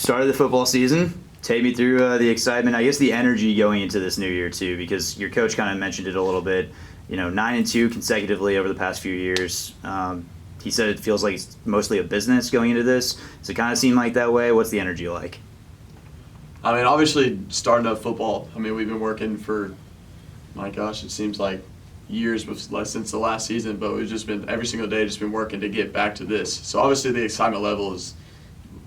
started the football season. Take me through the excitement, I guess the energy going into this new year too, because your coach kind of mentioned it a little bit. 9-2 consecutively over the past few years. He said it feels like it's mostly a business going into this. Does it kind of seem like that way? What's the energy like? I mean, obviously, starting up football, we've been working for, my gosh, it seems like years since the last season, but we've just been, every single day, just been working to get back to this. So obviously the excitement level is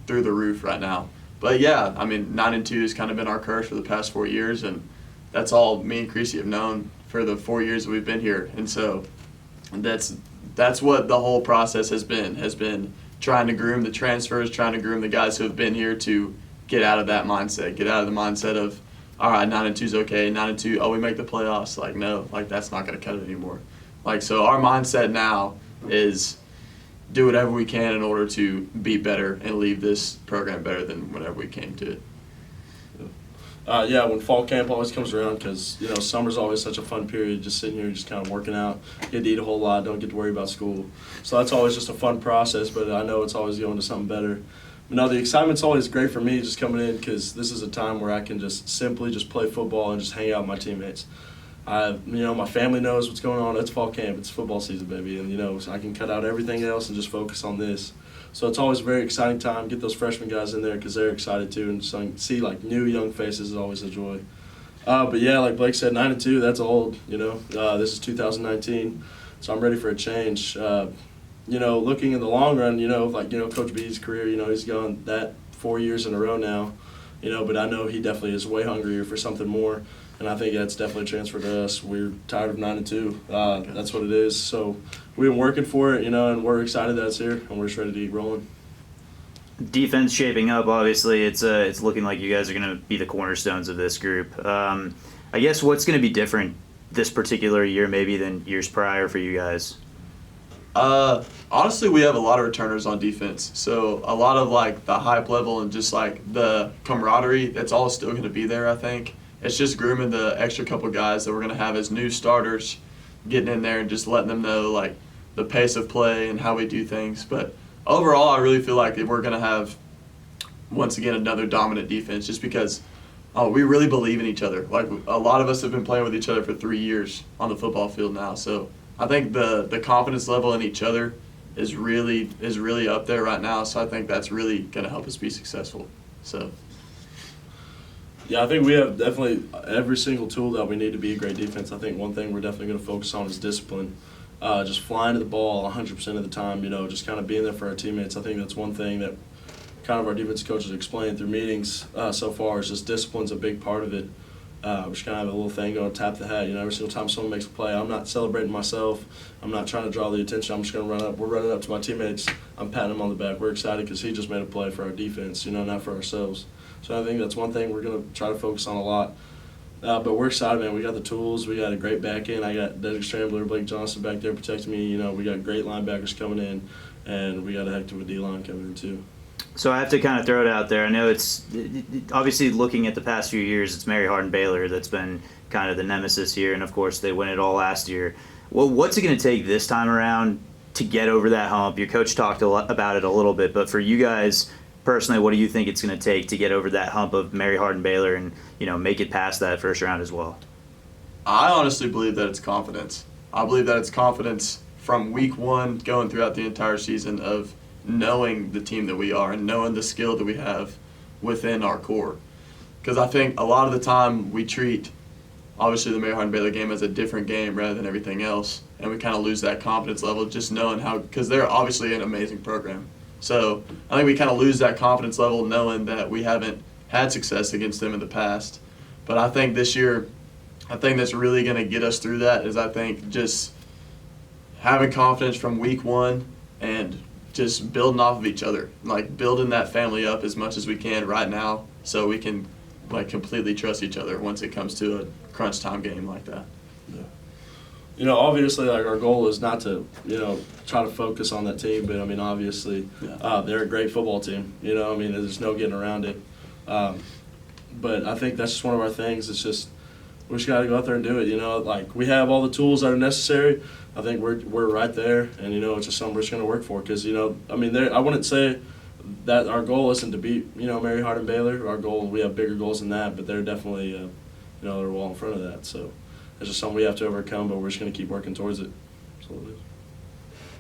through the roof right now. But yeah, 9-2 has kind of been our curse for the past 4 years, and that's all me and Creasey have known for the 4 years that we've been here. And so that's what the whole process has been trying to groom the transfers, trying to groom the guys who have been here to get out of that mindset, get out of the mindset of, all right, 9-2 is okay, 9-2, oh, we make the playoffs. Like, no, like that's not going to cut it anymore. Like, so our mindset now is do whatever we can in order to be better and leave this program better than whenever we came to it. When fall camp always comes around, because summer's always such a fun period, just sitting here just kind of working out, get to eat a whole lot, don't get to worry about school. So that's always just a fun process, but I know it's always going to something better. But no, the excitement's always great for me just coming in, because this is a time where I can just simply just play football and just hang out with my teammates. My family knows what's going on. It's fall camp. It's football season, baby. And, so I can cut out everything else and just focus on this. So it's always a very exciting time. Get those freshman guys in there because they're excited too. And so see, new young faces is always a joy. But yeah, like Blake said, 9-2, that's old. This is 2019. So I'm ready for a change. Looking in the long run, Coach B's career, he's gone that 4 years in a row now. But I know he definitely is way hungrier for something more. And I think that's definitely transferred to us. We're tired of 9-2. That's what it is. So we've been working for it, and we're excited that it's here, and we're just ready to get rolling. Defense shaping up, obviously. It's looking like you guys are going to be the cornerstones of this group. I guess what's going to be different this particular year maybe than years prior for you guys? Honestly, we have a lot of returners on defense. So a lot of the hype level and just the camaraderie, that's all still going to be there, I think. It's just grooming the extra couple guys that we're going to have as new starters, getting in there and just letting them know the pace of play and how we do things. But overall, I really feel like we're going to have, once again, another dominant defense just because we really believe in each other. A lot of us have been playing with each other for 3 years on the football field now. So I think the confidence level in each other is really up there right now. So I think that's really going to help us be successful. So. Yeah, I think we have definitely every single tool that we need to be a great defense. I think one thing we're definitely going to focus on is discipline. Just flying to the ball 100% of the time, just kind of being there for our teammates. I think that's one thing that kind of our defense coaches explained through meetings so far is just discipline's a big part of it. We just kind of have a little thing going, tap the hat. Every single time someone makes a play, I'm not celebrating myself. I'm not trying to draw the attention. I'm just going to run up. We're running up to my teammates. I'm patting them on the back. We're excited because he just made a play for our defense, not for ourselves. So I think that's one thing we're going to try to focus on a lot. But we're excited, man. We got the tools. We got a great back end. I got Desmond Scrambler, Blake Johnston back there protecting me. We got great linebackers coming in, and we got a heck of a D-line coming in too. So I have to kind of throw it out there. I know it's obviously looking at the past few years, it's Mary Hardin-Baylor that's been kind of the nemesis here, and of course they win it all last year. Well, what's it going to take this time around to get over that hump? Your coach talked about it a little bit, but for you guys personally, what do you think it's going to take to get over that hump of Mary Hardin-Baylor and make it past that first round as well? I honestly believe that it's confidence. I believe that it's confidence from week one going throughout the entire season of knowing the team that we are and knowing the skill that we have within our core. Because I think a lot of the time we treat, obviously, the Mary Hardin-Baylor game as a different game rather than everything else, and we kind of lose that confidence level just knowing how, because they're obviously an amazing program. So I think we kind of lose that confidence level knowing that we haven't had success against them in the past. But I think this year, I think that's really going to get us through that is I think just having confidence from week one and just building off of each other, building that family up as much as we can right now so we can completely trust each other once it comes to a crunch time game like that. Obviously, our goal is not to, try to focus on that team, but obviously, they're a great football team. There's no getting around it. But I think that's just one of our things. It's just we just got to go out there and do it. We have all the tools that are necessary. I think we're right there, and it's just something we're just going to work for. Because I wouldn't say that our goal isn't to beat, Mary Hardin Baylor. Our goal, we have bigger goals than that, but they're definitely, they're well in front of that. So it's just something we have to overcome, but we're just going to keep working towards it. That's all it is.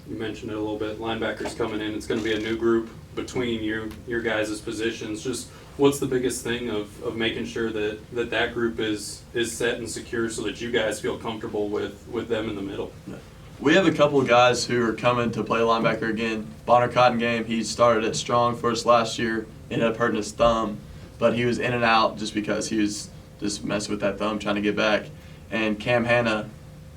You mentioned it a little bit. Linebackers coming in. It's going to be a new group between your guys' positions. Just what's the biggest thing of making sure that group is set and secure so that you guys feel comfortable with them in the middle? We have a couple of guys who are coming to play linebacker again. Bonner Cottingame, he started at strong for us last year, ended up hurting his thumb, but he was in and out just because he was just messing with that thumb, trying to get back. And Cam Hanna,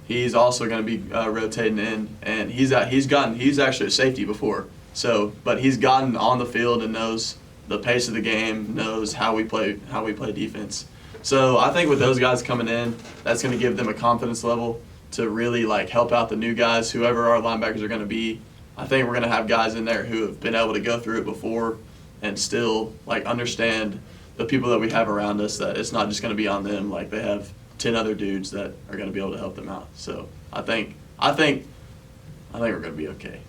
he's also going to be rotating in, and he's actually a safety before. So, but he's gotten on the field and knows the pace of the game, knows how we play defense. So I think with those guys coming in, that's going to give them a confidence level to really help out the new guys, whoever our linebackers are going to be. I think we're going to have guys in there who have been able to go through it before and still understand the people that we have around us, that it's not just going to be on them. They have 10 other dudes that are going to be able to help them out. So I think we're going to be okay.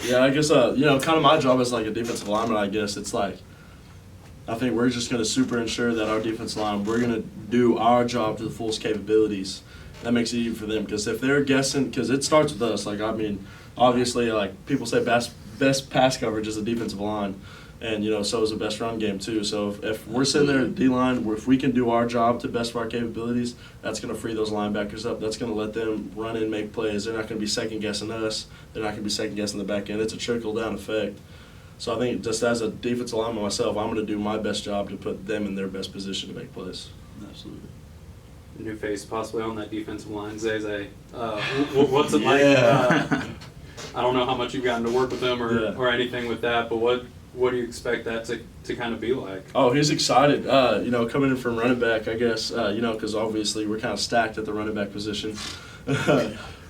Yeah, I guess kind of my job as a defensive lineman. I guess it's I think we're just going to super ensure that our defensive line, we're going to do our job to the fullest capabilities. That makes it easy for them, because if they're guessing, because it starts with us. Obviously, people say best pass coverage is the defensive line. And, so is the best run game, too. So if we're sitting there at D-line, if we can do our job to the best of our capabilities, that's going to free those linebackers up. That's going to let them run and make plays. They're not going to be second-guessing us. They're not going to be second-guessing the back end. It's a trickle-down effect. So I think just as a defensive lineman myself, I'm going to do my best job to put them in their best position to make plays. Absolutely. New face possibly on that defensive line, Zay. What's it like? I don't know how much you've gotten to work with him or anything with that, but what do you expect that to kind of be like? Oh, he's excited. Coming in from running back, I guess, because obviously we're kind of stacked at the running back position.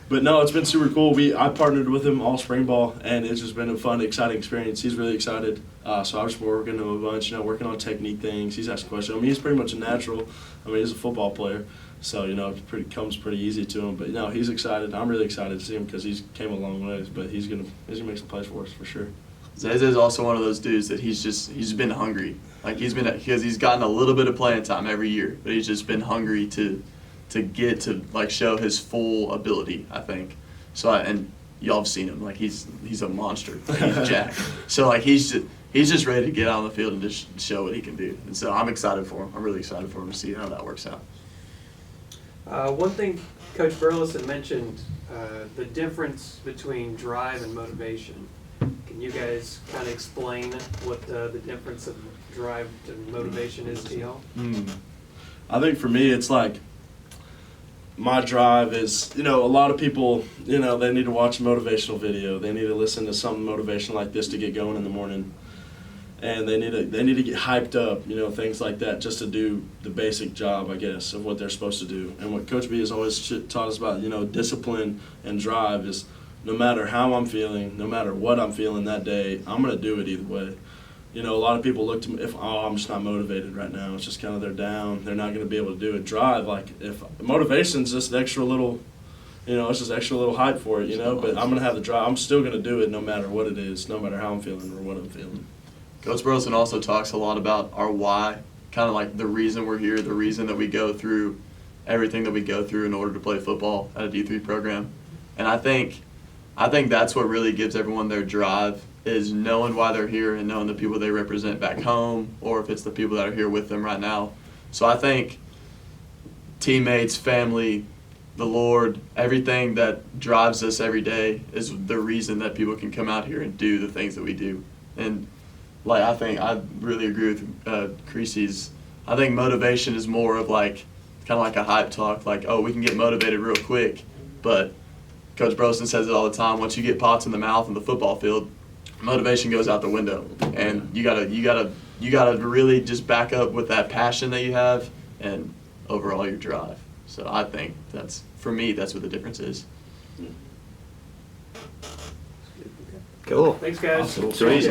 But no, it's been super cool. I partnered with him all spring ball, and it's just been a fun, exciting experience. He's really excited. So I've just been working with him a bunch, working on technique things. He's asking questions. He's pretty much a natural. He's a football player. So, it comes pretty easy to him. But, he's excited. I'm really excited to see him because he's came a long ways. But he's gonna make some plays for us for sure. Zay is also one of those dudes that he's been hungry. Because he's gotten a little bit of playing time every year, but he's just been hungry to get to show his full ability, I think. So and y'all have seen him, he's a monster. He's jacked. So he's just ready to get out on the field and just show what he can do. And so I'm excited for him. I'm really excited for him to see how that works out. One thing Coach Burleson mentioned, the difference between drive and motivation. Can you guys kind of explain what the difference of drive and motivation is to y'all? I think for me, it's my drive is, a lot of people, they need to watch a motivational video. They need to listen to something motivational like this to get going in the morning. And they need to get hyped up, things like that, just to do the basic job, I guess, of what they're supposed to do. And what Coach B has always taught us about, discipline and drive is no matter how I'm feeling, no matter what I'm feeling that day, I'm going to do it either way. A lot of people look to me, I'm just not motivated right now. It's just kind of they're down. They're not going to be able to do it. Drive, if motivation's just extra little, it's just extra little hype for it, but I'm going to have the drive. I'm still going to do it no matter what it is, no matter how I'm feeling or what I'm feeling. Coach Burleson also talks a lot about our why, kind of the reason we're here, the reason that we go through everything that we go through in order to play football at a D3 program. And I think that's what really gives everyone their drive, is knowing why they're here and knowing the people they represent back home, or if it's the people that are here with them right now. So I think teammates, family, the Lord, everything that drives us every day is the reason that people can come out here and do the things that we do. And I really agree with Creasey's. I think motivation is more of kind of a hype talk, we can get motivated real quick, but Coach Burleson says it all the time. Once you get pots in the mouth in the football field, motivation goes out the window, and you gotta really just back up with that passion that you have and overall your drive. So I think that's what the difference is. Cool. Thanks, guys. Awesome. Sweet.